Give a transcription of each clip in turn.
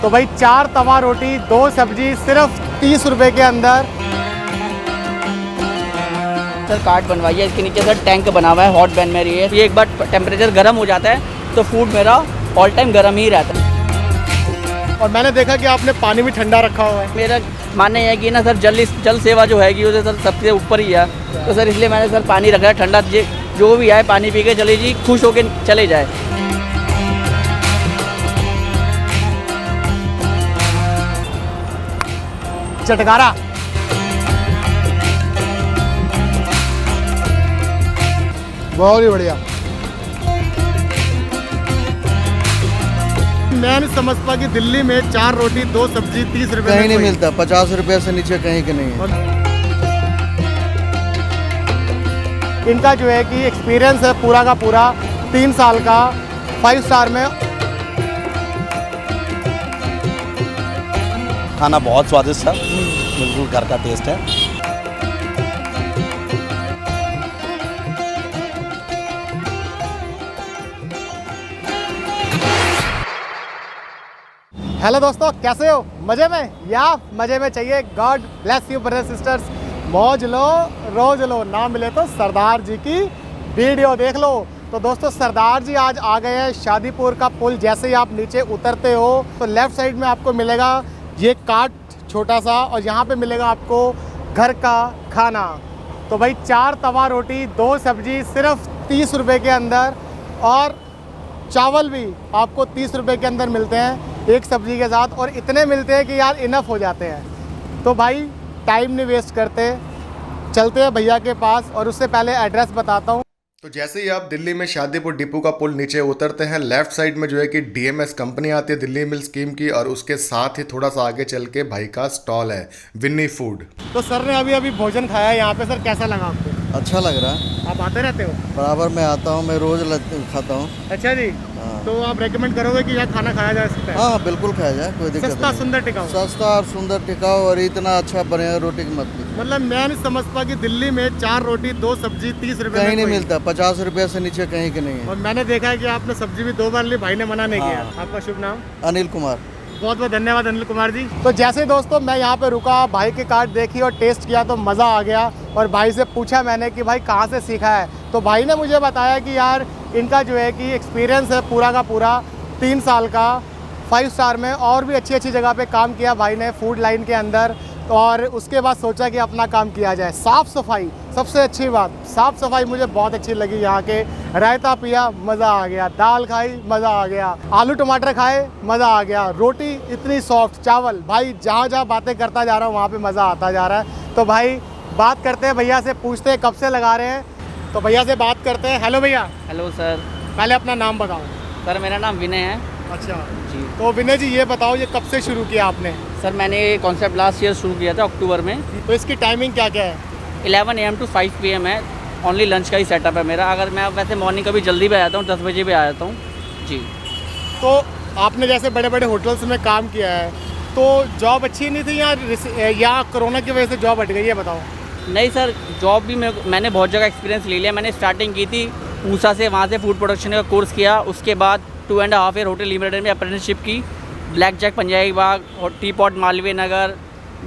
तो भाई 4 तवा रोटी 2 सब्जी सिर्फ 30 रुपए के अंदर। सर कार्ट बनवाई है, इसके नीचे सर टैंक बना हुआ है, हॉट बैन में ये एक बार टेम्परेचर गर्म हो जाता है तो फूड मेरा ऑल टाइम गर्म ही रहता है। और मैंने देखा कि आपने पानी भी ठंडा रखा हुआ है। मेरा मानना यह है कि ना सर जल सेवा जो है कि वो सर सबसे ऊपर ही है, तो सर इसलिए मैंने सर पानी रखा है ठंडा, जो भी आए पानी पी के चले जी, खुश होके चले जाए। चटकारा बहुत ही बढ़िया। मैं नहीं समझता कि दिल्ली में 4 रोटी 2 सब्जी 30 रुपए कहीं नहीं मिलता, 50 रुपए से नीचे कहीं के नहीं है। इनका जो है कि एक्सपीरियंस है पूरा का पूरा 3 साल का, 5 स्टार में। खाना बहुत स्वादिष्ट था, बिल्कुल घर का टेस्ट है। हेलो दोस्तों, कैसे हो? मज़े में या मज़े में चाहिए? God bless you brothers sisters. मौज लो रोज लो, ना मिले तो सरदार जी की वीडियो देख लो। तो दोस्तों सरदार जी आज आ गए हैं शादीपुर का पुल। जैसे ही आप नीचे उतरते हो तो लेफ़्ट साइड में आपको मिलेगा ये कार्ट छोटा सा, और यहाँ पे मिलेगा आपको घर का खाना। तो भाई 4 तवा रोटी 2 सब्जी सिर्फ 30 रुपए के अंदर, और चावल भी आपको 30 रुपए के अंदर मिलते हैं एक सब्जी के साथ, और इतने मिलते हैं कि यार इनफ हो जाते हैं। तो भाई टाइम नहीं वेस्ट करते, चलते हैं भैया के पास, और उससे पहले एड्रेस बताता हूँ। तो जैसे ही आप दिल्ली में शादीपुर डिपो का पुल नीचे उतरते हैं, लेफ्ट साइड में जो है कि डीएमएस कंपनी आती है, दिल्ली मिल स्कीम की, और उसके साथ ही थोड़ा सा आगे चल के भाई का स्टॉल है विन्नी फूड। तो सर ने अभी भोजन खाया है यहाँ पे, सर कैसा लगा आपको? अच्छा लग रहा है। आप आते रहते हो? बराबर मैं आता हूँ, मैं रोज खाता हूँ। अच्छा जी। हाँ। तो आप रेकमेंड करोगे कि यहाँ खाना खाया जा सकता है? हाँ बिल्कुल खाया जाए, कोई दिक्कत सस्ता नहीं। सुंदर टिकाऊ। सस्ता और सुंदर टिकाऊ, और इतना अच्छा बनेगा रोटी की मत पूछो। मतलब मैं नहीं समझता कि दिल्ली में 4 रोटी 2 सब्जी 30 रुपए कहीं नहीं मिलता, 50 रुपए से नीचे कहीं के नहीं है। और मैंने देखा है कि आपने सब्जी भी 2 बार ली, भाई ने मना नहीं किया। हाँ। आपका शुभ नाम? अनिल कुमार। बहुत बहुत धन्यवाद अनिल कुमार जी। तो जैसे दोस्तों मैं यहाँ पे रुका, भाई की कार्ट देखी और टेस्ट किया तो मज़ा आ गया, और भाई से पूछा मैंने कि भाई कहाँ से सीखा है, तो भाई ने मुझे बताया कि यार इनका जो है कि एक्सपीरियंस है पूरा का पूरा 3 साल का, 5 स्टार में, और भी अच्छी अच्छी जगह पे काम किया भाई ने फूड लाइन के अंदर। और उसके बाद सोचा कि अपना काम किया जाए। साफ़ सफाई सबसे अच्छी बात, साफ़ सफाई मुझे बहुत अच्छी लगी यहाँ के। रायता पिया, मज़ा आ गया। दाल खाई, मज़ा आ गया। आलू टमाटर खाए, मज़ा आ गया। रोटी इतनी सॉफ्ट, चावल, भाई जहाँ जहाँ बातें करता जा रहा हूँ वहाँ पे मज़ा आता जा रहा है। तो भाई बात करते हैं भैया से, पूछते हैं कब से लगा रहे हैं, तो भैया से बात करते हैं। हेलो भैया। Hello sir. पहले अपना नाम बताओ। सर मेरा नाम विनय है। अच्छा जी। तो विनय जी ये बताओ, ये कब से शुरू किया आपने? सर मैंने कॉन्सेप्ट लास्ट ईयर शुरू किया था अक्टूबर में। तो इसकी टाइमिंग क्या क्या है? 11 AM to 5 PM है, ओनली लंच का ही सेटअप है मेरा। अगर मैं वैसे मॉर्निंग कभी जल्दी भी आ जाता हूँ, 10 बजे भी आ जाता हूँ जी। तो आपने जैसे बड़े बड़े होटल्स में काम किया है, तो जॉब अच्छी नहीं थी या कोरोना की वजह से जॉब हट गई, ये बताओ। नहीं सर, जॉब भी मैंने बहुत जगह एक्सपीरियंस ले लिया। मैंने स्टार्टिंग की थी ऊषा से, वहाँ से फूड प्रोडक्शन का कोर्स किया। उसके बाद 2.5 ईयर होटल लिमिटेड में अप्रेंटिसशिप की, ब्लैक जैक पंजाबी बाग और T pot Malviya Nagar,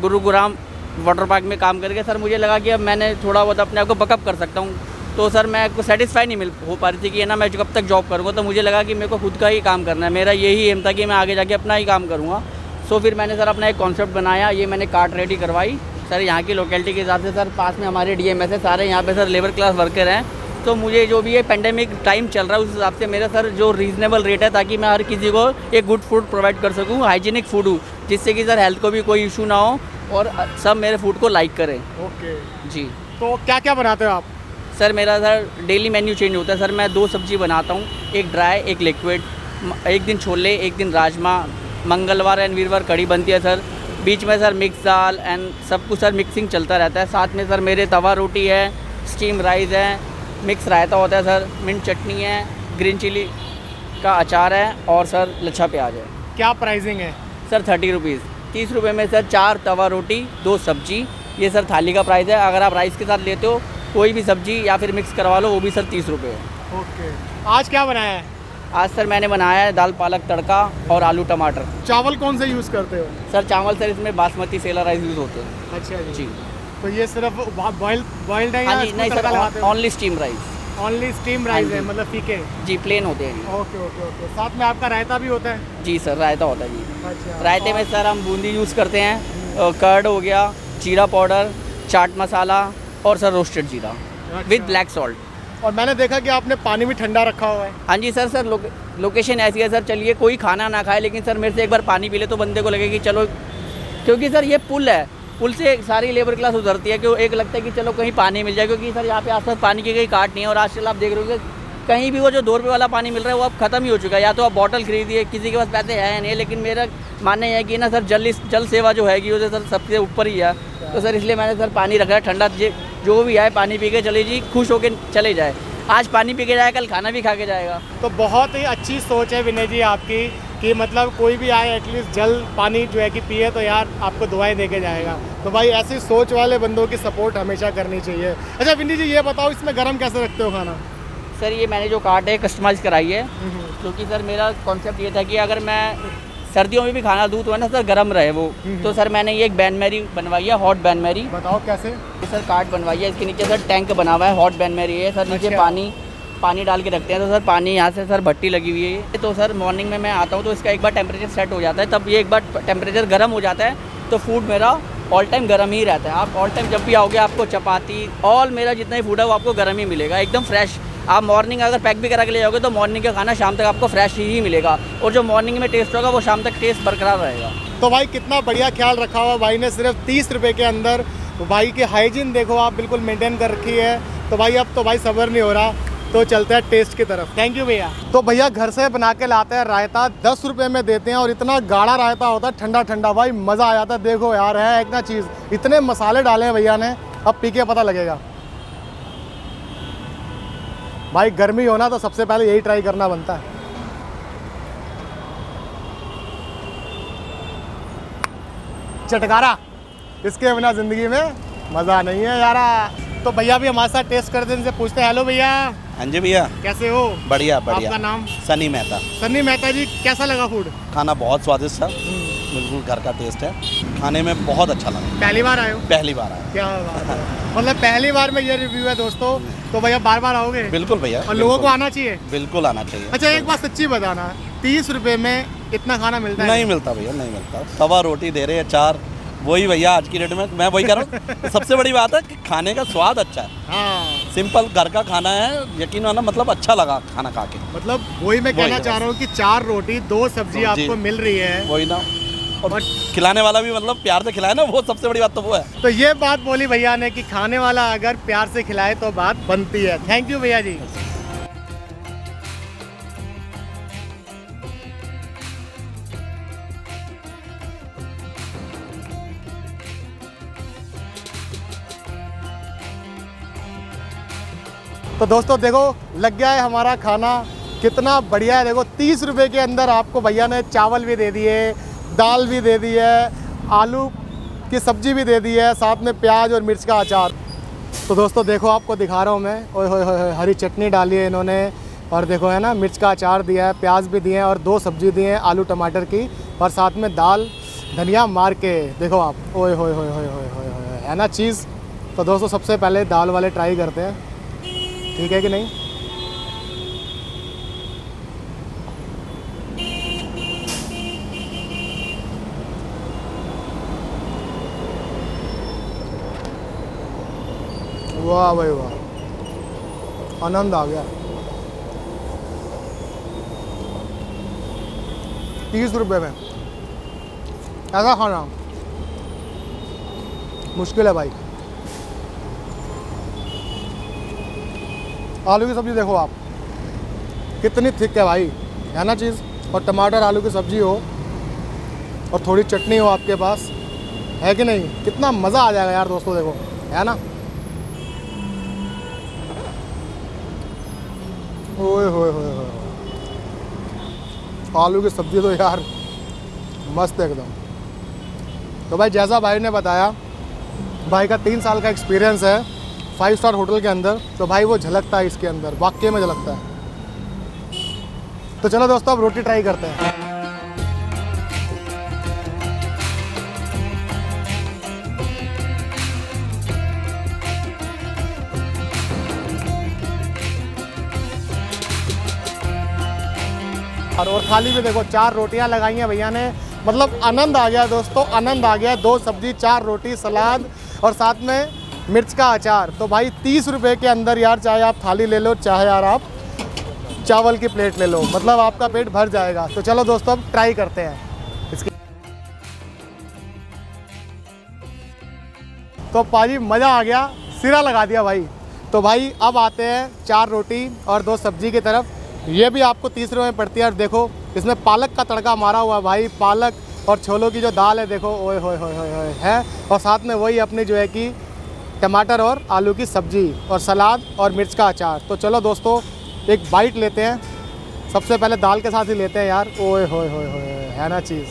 Gurugram water park में काम करके सर मुझे लगा कि अब मैंने थोड़ा बहुत अपने आप को बकअप कर सकता हूँ। तो सर मैं को सेटिस्फाई नहीं हो पा रही थी कि है ना मैं कब तक जॉब करूँगा। तो मुझे लगा कि मेरे को खुद का ही काम करना है, मेरा यही एम था कि मैं आगे जाके अपना ही काम करूँगा। सो फिर मैंने सर अपना एक कॉन्सेप्ट बनाया, ये मैंने कार्ट रेडी करवाई। सर यहाँ की लोकेलिटी के हिसाब से सर पास में हमारे DMS है, सारे यहाँ पे सर लेबर क्लास वर्कर हैं। तो मुझे जो भी ये पेंडेमिक टाइम चल रहा है उस हिसाब से मेरा सर जो रीज़नेबल रेट है, ताकि मैं हर किसी को एक गुड फूड प्रोवाइड कर सकूँ, हाइजीनिक फूड हो, जिससे कि सर हेल्थ को भी कोई इशू ना हो और सब मेरे फूड को लाइक करें। ओके जी। तो क्या क्या बनाते हो आप? सर मेरा सर डेली मेन्यू चेंज होता है। सर मैं 2 सब्जी बनाता हूँ, एक ड्राई एक लिक्विड। एक दिन छोले, एक दिन राजमा। मंगलवार एंड वीरवार कड़ी बनती है सर। बीच में सर मिक्स दाल एंड सब कुछ सर मिक्सिंग चलता रहता है। साथ में सर मेरे तवा रोटी है, स्टीम राइस है, मिक्स रायता होता है सर, मिंट चटनी है, ग्रीन चिली का अचार है, और सर लच्छा प्याज है। क्या प्राइसिंग है? Sir 30 rupees. 30 रुपये में सर 4 तवा रोटी 2 सब्जी, ये सर थाली का प्राइस है। अगर आप राइस के साथ लेते हो कोई भी सब्जी या फिर मिक्स करवा लो, वो भी सर 30 रुपये है। ओके। आज क्या बनाया है? आज सर मैंने बनाया है दाल पालक तड़का और आलू टमाटर। चावल कौन से यूज़ करते हो? सर चावल सर इसमें बासमती सेला राइस यूज़ होते हैं। अच्छा जी। तो ये सिर्फ बॉइल्ड है या हाँ जी, इसको नहीं तड़का लगाते सर हो? Only steam rice. Only steam rice है, मतलब फीके? जी, प्लेन होते हैं। Okay okay okay. साथ में आपका रायता भी होता है? जी सर, रायता होता है जी। अच्छा। रायते में सर हम बूंदी यूज़ करते हैं, कर्ड हो गया, जीरा पाउडर, चाट मसाला और सर रोस्टेड जीरा विद ब्लैक सॉल्ट। और मैंने देखा कि आपने पानी भी ठंडा रखा हुआ है। हाँ जी सर लोकेशन ऐसी है सर, चलिए कोई खाना ना खाए लेकिन सर मेरे से एक बार पानी पी ले तो बंदे को लगे कि चलो, क्योंकि सर ये पुल है, पुल से सारी लेबर क्लास उतरती है, क्यों एक लगता है कि चलो कहीं पानी मिल जाए, क्योंकि सर यहाँ पे आसपास पानी की कहीं काट नहीं है। और आजकल आप देख रहे हो कि कहीं भी वो जो 2 रुपये वाला पानी मिल रहा है वो अब ख़त्म ही हो चुका है। या तो आप बॉटल खरीदिए, किसी के पास पैसे है नहीं, लेकिन मेरा मानना यह है कि ना सर जल सेवा जो हैगी वो सर सबसे ऊपर ही है। तो सर इसलिए मैंने सर पानी रखा है ठंडा, जो भी आए पानी पी के चले जी, खुश होकर चले जाए। आज पानी पी के जाए, कल खाना भी खा के जाएगा। तो बहुत ही अच्छी सोच है विनय जी आपकी कि मतलब कोई भी आए एटलीस्ट जल पानी जो है कि पिए तो यार आपको दुआएं दे के जाएगा। तो भाई ऐसी सोच वाले बंदों की सपोर्ट हमेशा करनी चाहिए। अच्छा विनय जी ये बताओ इसमें गरम कैसे रखते हो खाना? सर ये मैंने जो कार्ट है कस्टमाइज़ कराई है, क्योंकि सर मेरा कॉन्सेप्ट ये था कि अगर मैं सर्दियों में भी खाना दूँ तो है ना सर गर्म रहे वो। तो सर मैंने ये एक बैन मैरी बनवाई है, हॉट बैन मैरी। बताओ कैसे? ये सर कार्ट बनवाई है, इसके नीचे सर टैंक बना हुआ है, हॉट बैन मैरी है सर। नीचे अच्छा। पानी डाल के रखते हैं, तो सर पानी यहाँ से सर भट्टी लगी हुई है। तो सर मॉर्निंग में मैं आता हूँ तो इसका एक बार टेम्परेचर सेट हो जाता है, तब ये एक बार टेम्परेचर गर्म हो जाता है तो फूड मेरा ऑल टाइम गर्म ही रहता है। आप ऑल टाइम जब भी आओगे आपको चपाती ऑल मेरा जितना ही फूड है वो आपको गर्म ही मिलेगा, एकदम फ्रेश। आप मॉर्निंग अगर पैक भी करा के ले जाओगे तो मॉर्निंग का खाना शाम तक आपको फ्रेश ही मिलेगा, और जो मॉर्निंग में टेस्ट होगा वो शाम तक टेस्ट बरकरार रहेगा। तो भाई कितना बढ़िया ख्याल रखा हुआ भाई ने, सिर्फ 30 रुपये के अंदर। तो भाई की हाइजीन देखो आप बिल्कुल मेंटेन कर रखी है। तो भाई अब तो भाई सब्र नहीं हो रहा, तो चलते हैं टेस्ट की तरफ। थैंक यू भैया। तो भैया घर से बना के लाते हैं रायता, 10 रुपये में देते हैं, और इतना गाढ़ा रायता होता है ठंडा ठंडा, भाई मज़ा आ जाता है। देखो यार है एक ना चीज़, इतने मसाले डाले हैं भैया ने, अब पी के पता लगेगा। भाई गर्मी हो ना तो सबसे पहले यही ट्राई करना बनता है। चटकारा, इसके बिना ज़िंदगी में मज़ा नहीं है यारा। तो भैया भी हमारे साथ टेस्ट करते हैं, इनसे पूछते हैं। हेलो भैया। हाँ जी भैया, कैसे हो? बढ़िया बढ़िया। आपका नाम? सनी मेहता। सन्नी मेहता जी, कैसा लगा फूड? खाना बहुत स्वादिष्ट था, बिल्कुल घर का टेस्ट है, खाने में बहुत अच्छा लगा। पहली बार आए हो? पहली बार आया। क्या बात है, मतलब पहली बार में ये रिव्यू है दोस्तों। तो भैया बार बार आओगे? बिल्कुल भैया, और लोगों को आना चाहिए? बिल्कुल आना चाहिए। अच्छा एक बात सच्ची बताना, 30 रुपये में इतना खाना मिलता है? नहीं मिलता भैया, नहीं मिलता। तवा रोटी दे रहे हैं 4, वही भैया आज की डेट में मैं वही कर रहा हूँ। सबसे बड़ी बात है कि खाने का स्वाद अच्छा है। हाँ, सिंपल घर का खाना है, यकीन मानो मतलब अच्छा लगा खाना खा के। मतलब वही मैं कहना चाह रहा हूँ कि 4 रोटी 2 सब्जी आपको मिल रही है। वही ना, और खिलाने वाला भी मतलब प्यार से खिलाए ना, वो सबसे बड़ी बात तो वो है। तो ये बात बोली भैया ने कि खाने वाला अगर प्यार से खिलाए तो बात बनती है। थैंक यू भैया जी। तो दोस्तों देखो लग गया है हमारा खाना, कितना बढ़िया है। देखो 30 रुपये के अंदर आपको भैया ने चावल भी दे दिए, दाल भी दे दी है, आलू की सब्जी भी दे दी है, साथ में प्याज और मिर्च का अचार। तो दोस्तों देखो आपको दिखा रहा हूँ मैं, ओए होए होए, हरी चटनी डाली है इन्होंने, और देखो है ना मिर्च का अचार दिया है, प्याज भी दिए हैं, और 2 सब्जी दिए हैं आलू टमाटर की, और साथ में दाल धनिया मार के देखो आप, ओए होए होए होए होए होए होए, है ना चीज़। तो दोस्तों सबसे पहले दाल वाले ट्राई करते हैं, ठीक है कि नहीं। वाह भाई वाह, आनंद आ गया। 30 रुपये में ऐसा खाना मुश्किल है भाई। आलू की सब्ज़ी देखो आप कितनी थिक है भाई, है ना चीज़। और टमाटर आलू की सब्ज़ी हो और थोड़ी चटनी हो आपके पास, है कि नहीं, कितना मज़ा आ जाएगा यार दोस्तों। देखो है ना, ओए होए होए होए, आलू की सब्ज़ी तो यार मस्त एकदम। तो भाई जैसा भाई ने बताया, भाई का 3 साल का एक्सपीरियंस है 5 स्टार होटल के अंदर, तो भाई वो झलकता है इसके अंदर, वाकई में झलकता है। तो चलो दोस्तों अब रोटी ट्राई करते हैं। और थाली में देखो 4 रोटियां लगाई हैं भैया ने, मतलब आनंद आ गया दोस्तों, आनंद आ गया। 2 सब्जी, 4 रोटी, सलाद और साथ में मिर्च का अचार। तो भाई 30 रुपये के अंदर यार, चाहे आप थाली ले लो, चाहे यार आप चावल की प्लेट ले लो, मतलब आपका पेट भर जाएगा। तो चलो दोस्तों अब ट्राई करते हैं इसकी। तो पाजी मज़ा आ गया, सिरा लगा दिया भाई। तो भाई अब आते हैं 4 रोटी और 2 सब्जी की तरफ। ये भी आपको 30 रुपये में पड़ती है। और देखो इसमें पालक का तड़का मारा हुआ है भाई, पालक और छोलों की जो दाल है देखो, ओए होए होए होए है। और साथ में वही अपनी जो है कि टमाटर और आलू की सब्जी और सलाद और मिर्च का अचार। तो चलो दोस्तों एक बाइट लेते हैं। सबसे पहले दाल के साथ ही लेते हैं यार, ओए होए होए होए, है ना चीज़।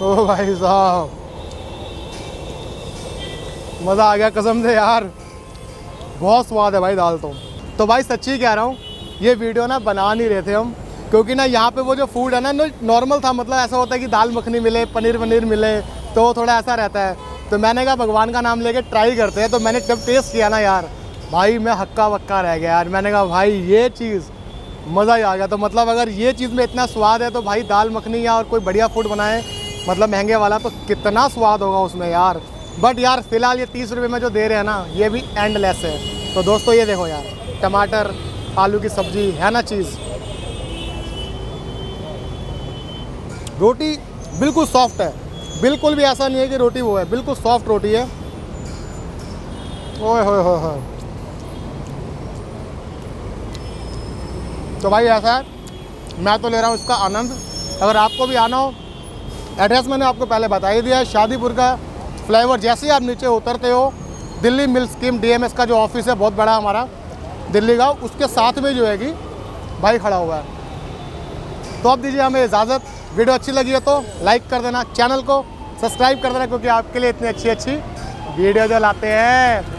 ओ भाई साहब मज़ा आ गया कसम से यार, बहुत स्वाद है भाई दाल। तो भाई सच्ची कह रहा हूँ, ये वीडियो ना बना नहीं रहे थे हम, क्योंकि ना यहाँ पे वो जो फूड है ना नॉर्मल था। मतलब ऐसा होता है कि दाल मखनी मिले, पनीर मिले, तो थोड़ा ऐसा रहता है। तो मैंने कहा भगवान का नाम लेके ट्राई करते हैं। तो मैंने जब टेस्ट किया ना यार, भाई मैं हक्का बक्का रह गया यार। मैंने कहा भाई ये चीज़ मज़ा ही आ गया। तो मतलब अगर ये चीज़ में इतना स्वाद है तो भाई दाल मखनी या और कोई बढ़िया फूड बनाए, मतलब महंगे वाला, तो कितना स्वाद होगा उसमें यार। बट यार फ़िलहाल ये 30 रुपये में जो दे रहे हैं ना, ये भी एंडलेस है। तो दोस्तों ये देखो यार, टमाटर आलू की सब्जी, है ना चीज़। रोटी बिल्कुल सॉफ्ट है, बिल्कुल भी ऐसा नहीं है कि रोटी वो है, बिल्कुल सॉफ्ट रोटी है। ओए होए होए होए। तो भाई ऐसा है, मैं तो ले रहा हूँ इसका आनंद। अगर आपको भी आना हो, एड्रेस मैंने आपको पहले बता ही दिया है, शादीपुर का फ्लाईओवर जैसे ही आप नीचे उतरते हो, दिल्ली मिल्क स्कीम DMS का जो ऑफिस है बहुत बड़ा हमारा दिल्ली का, उसके साथ में जो है कि भाई खड़ा हुआ है। तो अब दीजिए हमें इजाज़त। वीडियो अच्छी लगी हो तो लाइक कर देना, चैनल को सब्सक्राइब कर देना, क्योंकि आपके लिए इतनी अच्छी वीडियो जो लाते हैं